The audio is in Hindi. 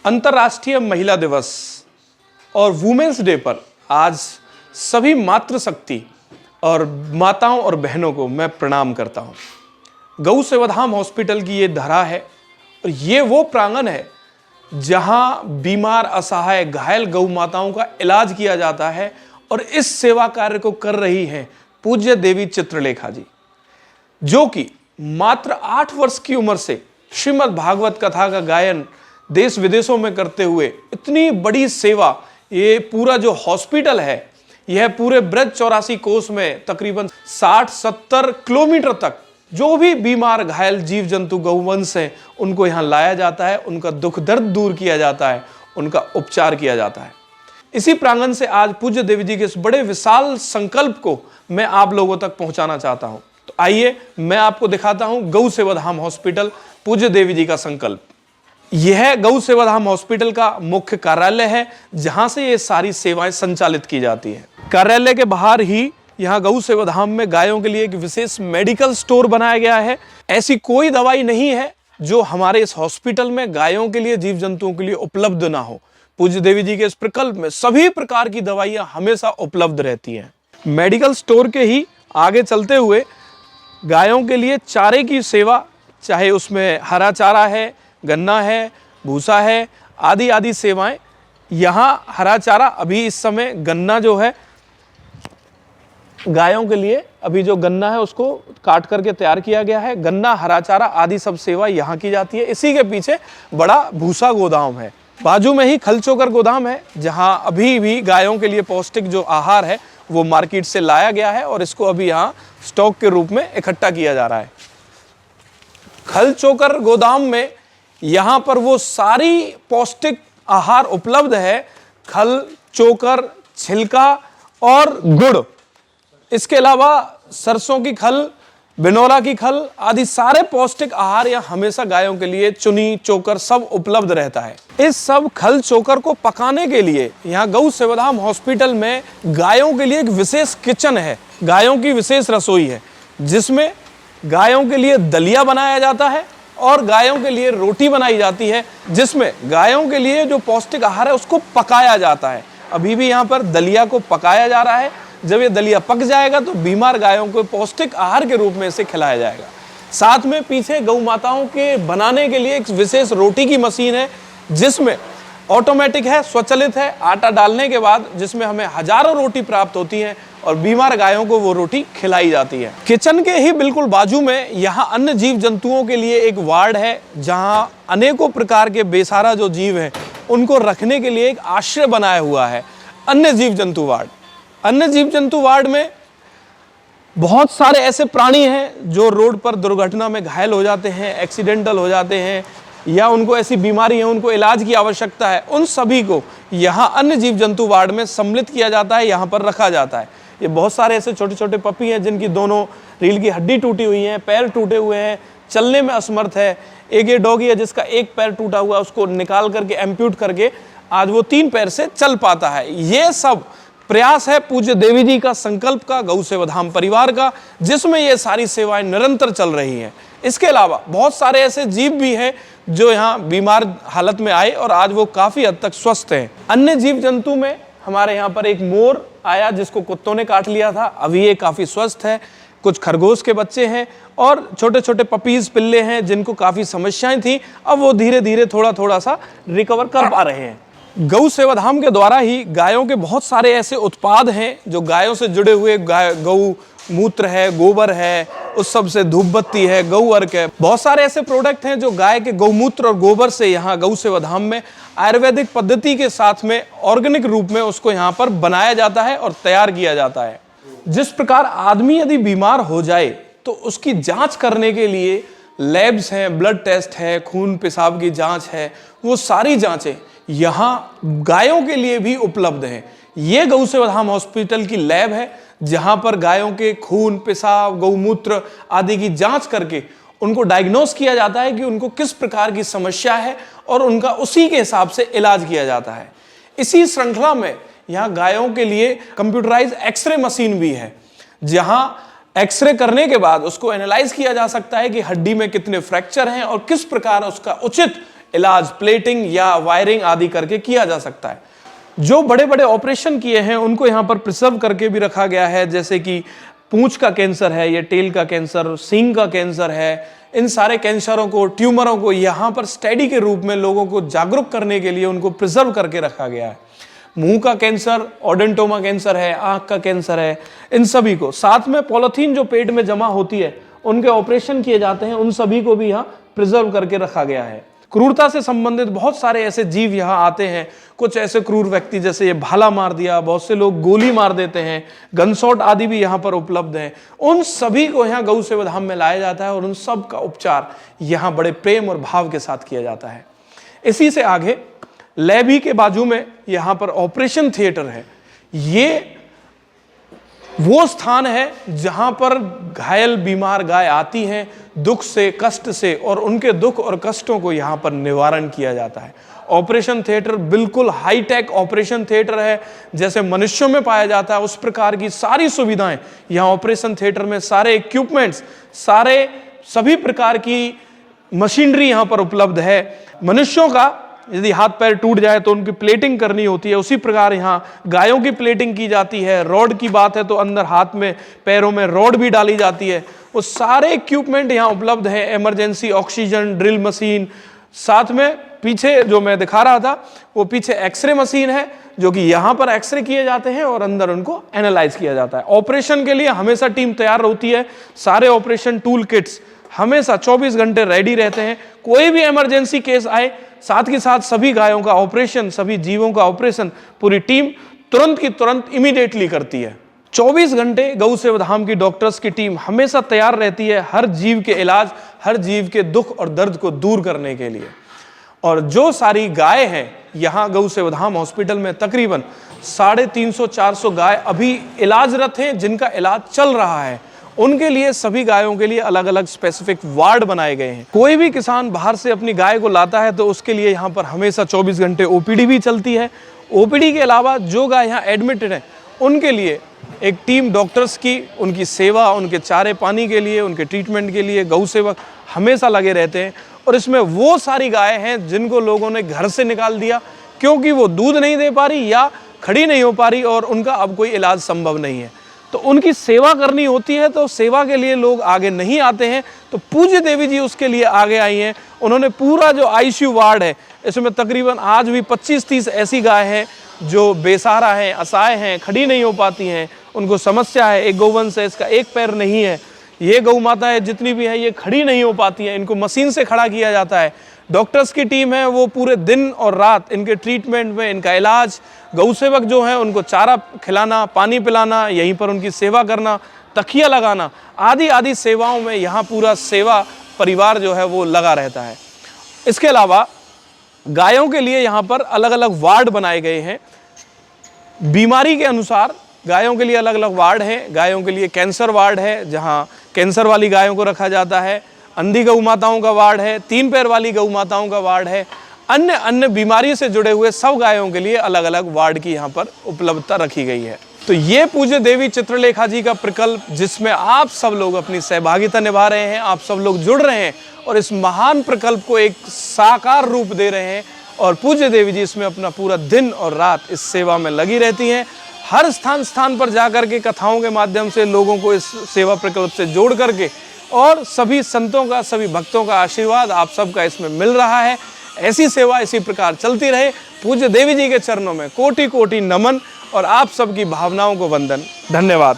अंतर्राष्ट्रीय महिला दिवस और वुमेन्स डे पर आज सभी मातृशक्ति और माताओं और बहनों को मैं प्रणाम करता हूं। गौ सेवाधाम हॉस्पिटल की ये धरा है और ये वो प्रांगण है जहां बीमार, असहाय, घायल गौ माताओं का इलाज किया जाता है और इस सेवा कार्य को कर रही हैं पूज्य देवी चित्रलेखा जी, जो कि मात्र 8 वर्ष की उम्र से श्रीमद् भागवत कथा का गायन देश विदेशों में करते हुए इतनी बड़ी सेवा, ये पूरा जो हॉस्पिटल है यह पूरे ब्रज 84 कोस में तकरीबन 60-70 किलोमीटर तक जो भी बीमार, घायल जीव जंतु गौवंश हैं उनको यहाँ लाया जाता है, उनका दुख दर्द दूर किया जाता है, उनका उपचार किया जाता है। इसी प्रांगण से आज पूज्य देवी जी के इस बड़े विशाल संकल्प को मैं आप लोगों तक पहुंचाना चाहता हूं। तो आइए मैं आपको दिखाता हूं गौ सेवाधाम हॉस्पिटल पूज्य देवी जी का संकल्प। यह गौ सेवाधाम हॉस्पिटल का मुख्य कार्यालय है जहां से ये सारी सेवाएं संचालित की जाती हैं। कार्यालय के बाहर ही यहाँ गौ सेवाधाम में गायों के लिए एक विशेष मेडिकल स्टोर बनाया गया है। ऐसी कोई दवाई नहीं है जो हमारे इस हॉस्पिटल में गायों के लिए, जीव जंतुओं के लिए उपलब्ध ना हो। पूज्य देवी जी के इस प्रकल्प में सभी प्रकार की दवाइयां हमेशा उपलब्ध रहती हैं। मेडिकल स्टोर के ही आगे चलते हुए गायों के लिए चारे की सेवा, चाहे उसमें हरा चारा है, गन्ना है, भूसा है, आदि आदि सेवाएं। यहाँ हरा चारा, अभी इस समय गन्ना जो है गायों के लिए, अभी जो गन्ना है उसको काट करके तैयार किया गया है। गन्ना, हरा चारा आदि सब सेवा यहाँ की जाती है। इसी के पीछे बड़ा भूसा गोदाम है। बाजू में ही खल चोकर गोदाम है जहाँ अभी भी गायों के लिए पौष्टिक जो आहार है वो मार्केट से लाया गया है और इसको अभी यहाँ स्टॉक के रूप में इकट्ठा किया जा रहा है। खल चोकर गोदाम में यहाँ पर वो सारी पौष्टिक आहार उपलब्ध है, खल, चोकर, छिलका और गुड़। इसके अलावा सरसों की खल, बिनौला की खल आदि सारे पौष्टिक आहार यहाँ हमेशा गायों के लिए, चुनी, चोकर सब उपलब्ध रहता है। इस सब खल चोकर को पकाने के लिए यहाँ गौ सेवाधाम हॉस्पिटल में गायों के लिए एक विशेष किचन है, गायों की विशेष रसोई है जिसमें गायों के लिए दलिया बनाया जाता है और गायों के लिए रोटी बनाई जाती है, जिसमें गायों के लिए जो पौष्टिक आहार है उसको पकाया जाता है। अभी भी यहाँ पर दलिया को पकाया जा रहा है। जब ये दलिया पक जाएगा तो बीमार गायों को पौष्टिक आहार के रूप में इसे खिलाया जाएगा। साथ में पीछे गौ माताओं के बनाने के लिए एक विशेष रोटी की मशीन है जिसमें ऑटोमेटिक है, स्वचालित है, आटा डालने के बाद जिसमें हमें हजारों रोटी प्राप्त होती हैं और बीमार गायों को वो रोटी खिलाई जाती है। किचन के ही बिल्कुल बाजू में यहाँ अन्य जीव जंतुओं के लिए एक वार्ड है जहाँ अनेकों प्रकार के बेसहारा जो जीव हैं उनको रखने के लिए एक आश्रय बनाया हुआ है, अन्य जीव जंतु वार्ड। अन्य जीव जंतु वार्ड में बहुत सारे ऐसे प्राणी हैं जो रोड पर दुर्घटना में घायल हो जाते हैं, एक्सीडेंटल हो जाते हैं या उनको ऐसी बीमारी है, उनको इलाज की आवश्यकता है। उन सभी को यहाँ अन्य जीव जंतु वार्ड में सम्मिलित किया जाता है, यहाँ पर रखा जाता है। ये बहुत सारे ऐसे छोटे छोटे पपी हैं जिनकी दोनों रीढ़ की हड्डी टूटी हुई है, पैर टूटे हुए हैं, चलने में असमर्थ है। एक ये डॉगी है जिसका एक पैर टूटा हुआ, उसको निकाल करके एम्प्यूट करके आज वो 3 पैर से चल पाता है। ये सब प्रयास है पूज्य देवी जी का, संकल्प का, गौ सेवाधाम परिवार का, जिसमें ये सारी सेवाएं निरंतर चल रही हैं। इसके अलावा बहुत सारे ऐसे जीव भी हैं जो यहाँ बीमार हालत में आए और आज वो काफी हद तक स्वस्थ हैं। अन्य जीव जंतु में हमारे यहाँ पर एक मोर आया जिसको कुत्तों ने काट लिया था, अभी ये काफी स्वस्थ है। कुछ खरगोश के बच्चे हैं और छोटे छोटे पपीज, पिल्ले हैं जिनको काफी समस्याएं थी, अब वो धीरे धीरे थोड़ा थोड़ा सा रिकवर कर पा रहे हैं। गौ सेवाधाम के द्वारा ही गायों के बहुत सारे ऐसे उत्पाद हैं जो गायों से जुड़े हुए, गौ मूत्र है, गोबर है, उस सब से धूप बत्ती है, गौ अर्क है, बहुत सारे ऐसे प्रोडक्ट हैं जो गाय के गौमूत्र और गोबर से यहाँ गौ सेवाधाम में आयुर्वेदिक पद्धति के साथ में ऑर्गेनिक रूप में उसको यहाँ पर बनाया जाता है और तैयार किया जाता है। जिस प्रकार आदमी यदि बीमार हो जाए तो उसकी जांच करने के लिए लैब्स हैं, ब्लड टेस्ट है, खून पेशाब की जांच है, वो सारी जांचें यहाँ गायों के लिए भी उपलब्ध हैं। ये गौ सेवाधाम हॉस्पिटल की लैब है जहां पर गायों के खून, पेशाब, गौमूत्र आदि की जांच करके उनको डायग्नोस किया जाता है कि उनको किस प्रकार की समस्या है और उनका उसी के हिसाब से इलाज किया जाता है। इसी श्रृंखला में यहाँ गायों के लिए कंप्यूटराइज एक्सरे मशीन भी है जहां एक्सरे करने के बाद उसको एनालाइज किया जा सकता है कि हड्डी में कितने फ्रैक्चर हैं और किस प्रकार उसका उचित इलाज प्लेटिंग या वायरिंग आदि करके किया जा सकता है। जो बड़े बड़े ऑपरेशन किए हैं उनको यहाँ पर प्रिजर्व करके भी रखा गया है, जैसे कि पूंछ का कैंसर है, ये टेल का कैंसर, सींग का कैंसर है, इन सारे कैंसरों को, ट्यूमरों को यहाँ पर स्टडी के रूप में लोगों को जागरूक करने के लिए उनको प्रिजर्व करके रखा गया है। मुंह का कैंसर, ओडेंटोमा कैंसर है, आंख का कैंसर है, इन सभी को, साथ में पॉलिथीन जो पेट में जमा होती है उनके ऑपरेशन किए जाते हैं, उन सभी को भी यहाँ प्रिजर्व करके रखा गया है। क्रूरता से संबंधित बहुत सारे ऐसे जीव यहाँ आते हैं, कुछ ऐसे क्रूर व्यक्ति जैसे ये भाला मार दिया, बहुत से लोग गोली मार देते हैं, गनशॉट आदि भी यहाँ पर उपलब्ध हैं, उन सभी को यहाँ गौ सेवा धाम में लाया जाता है और उन सब का उपचार यहाँ बड़े प्रेम और भाव के साथ किया जाता है। इसी से आगे लैबी के बाजू में यहाँ पर ऑपरेशन थिएटर है। ये वो स्थान है जहां पर घायल बीमार गाय आती हैं दुख से, कष्ट से, और उनके दुख और कष्टों को यहां पर निवारण किया जाता है। ऑपरेशन थिएटर बिल्कुल हाईटेक ऑपरेशन थिएटर है, जैसे मनुष्यों में पाया जाता है उस प्रकार की सारी सुविधाएं यहां ऑपरेशन थिएटर में, सारे इक्विपमेंट्स, सभी प्रकार की मशीनरी यहां पर उपलब्ध है। मनुष्यों का यदि हाथ पैर टूट जाए तो उनकी प्लेटिंग करनी होती है, उसी प्रकार यहाँ गायों की प्लेटिंग की जाती है। रॉड की बात है तो अंदर हाथ में पैरों में रॉड भी डाली जाती है। वो सारे इक्विपमेंट यहाँ उपलब्ध है, इमरजेंसी ऑक्सीजन, ड्रिल मशीन, साथ में पीछे जो मैं दिखा रहा था वो पीछे एक्सरे मशीन है, जो कि यहाँ पर एक्सरे किए जाते हैं और अंदर उनको एनालाइज किया जाता है। ऑपरेशन के लिए हमेशा टीम तैयार होती है, सारे ऑपरेशन टूल किट्स हमेशा 24 घंटे रेडी रहते हैं। कोई भी इमरजेंसी केस आए, साथ के साथ सभी गायों का ऑपरेशन, सभी जीवों का ऑपरेशन पूरी टीम तुरंत की तुरंत इमीडिएटली करती है। 24 घंटे गौ सेवा धाम की डॉक्टर्स की टीम हमेशा तैयार रहती है हर जीव के इलाज, हर जीव के दुख और दर्द को दूर करने के लिए। और जो सारी गाय हैं यहाँ गौ सेवा धाम हॉस्पिटल में तकरीबन 350-400 गाय अभी इलाजरत हैं, जिनका इलाज चल रहा है। उनके लिए, सभी गायों के लिए अलग अलग स्पेसिफिक वार्ड बनाए गए हैं। कोई भी किसान बाहर से अपनी गाय को लाता है तो उसके लिए यहाँ पर हमेशा 24 घंटे ओपीडी भी चलती है। ओपीडी के अलावा जो गाय यहाँ एडमिटेड है उनके लिए एक टीम डॉक्टर्स की, उनकी सेवा, उनके चारे पानी के लिए, उनके ट्रीटमेंट के लिए गौ सेवक हमेशा लगे रहते हैं। और इसमें वो सारी गायें हैं जिनको लोगों ने घर से निकाल दिया क्योंकि वो दूध नहीं दे पा रही या खड़ी नहीं हो पा रही और उनका अब कोई इलाज संभव नहीं है, तो उनकी सेवा करनी होती है। तो सेवा के लिए लोग आगे नहीं आते हैं, तो पूज्य देवी जी उसके लिए आगे आई हैं। उन्होंने पूरा जो आईसीयू वार्ड है, इसमें तकरीबन आज भी 25-30 ऐसी गाय हैं जो बेसहारा हैं, असहाय हैं, खड़ी नहीं हो पाती हैं, उनको समस्या है। एक गौवंश है, इसका एक पैर नहीं है। ये गौ माता है जितनी भी है ये खड़ी नहीं हो पाती हैं, इनको मशीन से खड़ा किया जाता है। डॉक्टर्स की टीम है वो पूरे दिन और रात इनके ट्रीटमेंट में, इनका इलाज, गौ सेवक जो है उनको चारा खिलाना, पानी पिलाना, यहीं पर उनकी सेवा करना, तकिया लगाना आदि आदि सेवाओं में यहाँ पूरा सेवा परिवार जो है वो लगा रहता है। इसके अलावा गायों के लिए यहाँ पर अलग अलग वार्ड बनाए गए हैं, बीमारी के अनुसार गायों के लिए अलग अलग वार्ड हैं। गायों के लिए कैंसर वार्ड है जहाँ कैंसर वाली गायों को रखा जाता है, अंधी गौ माताओं का वार्ड है, 3 पैर वाली गौ माताओं का वार्ड है, अन्य बीमारी से जुड़े हुए सब गायों के लिए अलग अलग वार्ड की यहाँ पर उपलब्धता रखी गई है। तो ये पूज्य देवी चित्रलेखा जी का प्रकल्प, जिसमें आप सब लोग अपनी सहभागिता निभा रहे हैं, आप सब लोग जुड़ रहे हैं और इस महान प्रकल्प को एक साकार रूप दे रहे हैं, और पूज्य देवी जी इसमें अपना पूरा दिन और रात इस सेवा में लगी रहती हैं। हर स्थान पर जाकर के कथाओं के माध्यम से लोगों को इस सेवा प्रकल्प से जोड़ करके, और सभी संतों का, सभी भक्तों का आशीर्वाद आप सबका इसमें मिल रहा है। ऐसी सेवा इसी प्रकार चलती रहे। पूज्य देवी जी के चरणों में कोटि कोटि नमन और आप सबकी भावनाओं को वंदन। धन्यवाद।